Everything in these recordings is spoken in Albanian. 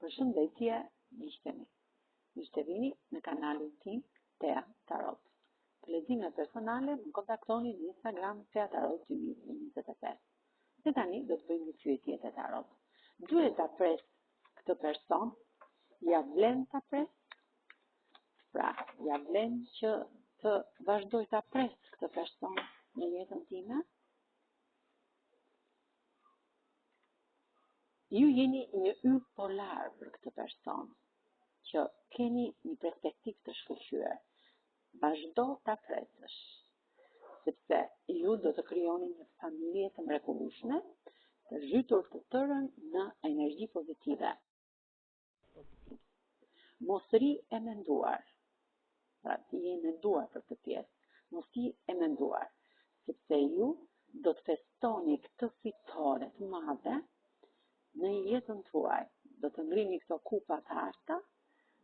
Përshëndetje, miqtemi. Ju vini në kanalin tim Tea Tarot. Për lexime personale, më kontaktoni në Instagram Tea Tarot 2025. Dhe tani do të bëjmë një pyetje të tarot. Duhet ta pres këtë person? Ja vlen ta pres? Pra, ja vlen që të vazhdoj ta pres këtë person në jetën time? Ju jeni një yll polar për këtë person, që keni një perspektivë të shkëlqyer. Vazhdo ta presësh, sepse ju do të krijoni një familje të mrekullueshme, të zhytur të tërën në energji pozitive. Mos ri e menduar. Pra, ti je menduar për këtë pjesë. Mos ri e menduar, sepse ju do të festoni këtë fitore të madhe në jetën tuaj. Do të ngrini këto kupa të arta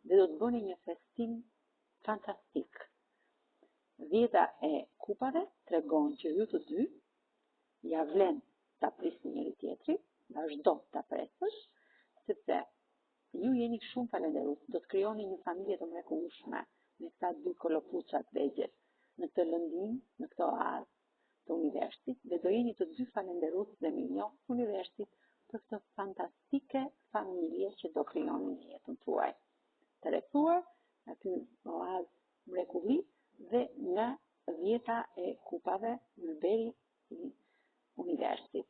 dhe do të bëni një festim fantastik. Dhjeta e kupave tregon që ju të dy ja vlen ta prisni njëri tjetrin, vazhdo ta presësh, sepse ju jeni shumë falenderues, do të krijoni një familje të mrekullueshme me këta dy kolopuçat vegjël, në këtë lëndim, në këtë oazë të universit, dhe do jeni të dy falenderues dhe mirënjohës universit për këtë fantastike familje që do krijoni në jetën tuaj. Të rrethuar aty oazë mrekulli dhe nga dhjeta e kupave në beri i universit.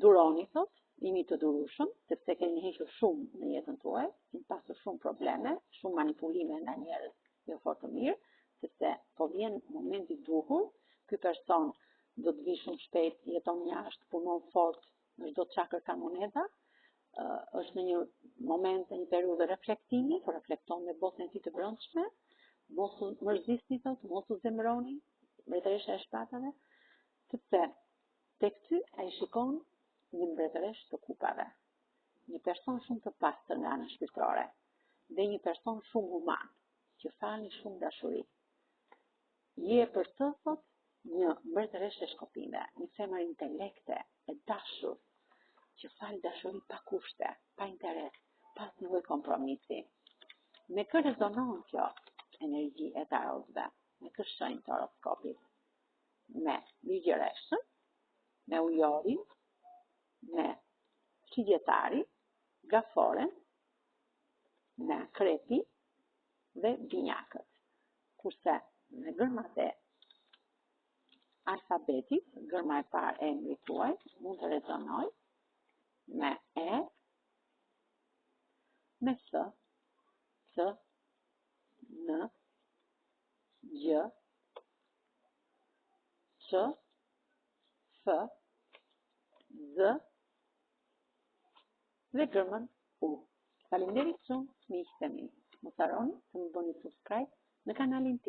Duroni, thot, jeni të durueshëm, sepse keni hequr shumë në jetën tuaj, keni pasur shumë probleme, shumë manipulime nga njerëz jo fort të mirë, sepse po vjen momenti i duhur, ky person do të vi shumë shpejt, jeton jashtë, punon fort, në çdo çakër ka moneda, është në një moment, në një periudhë reflektimi, po reflekton me botën e tij të brendshme, mos u mërzisni, thot, mos u zemroni, mbretëresha e shpatave, sepse tek ty ai shikon një mbretëresh të kupave, një person shumë të pastër nga ana shpirtërore, dhe një person shumë human, që falni shumë dashuri. Je për të, thot, një mbretëresh e shkopime, një femër intelekte, e dashur, që fal dashuri pa kushte, pa interes, pas një lloj kompromisi. Me kë rezonon kjo energji e tarotëve, me kë shenjë të horoskopit? Me ligjëreshën, me ujorin, me shigjetarin, gaforen, me akrepi dhe binjakët. Kurse me gërmat e alfabetit, gërma e parë e emrit tuaj, mund të rezonoj me E, me S, C, N, G, Q, F, Z dhe gërmën U. Faleminderit shumë, miqtë e mi. Mos harroni të më bëni subscribe në kanalin tim.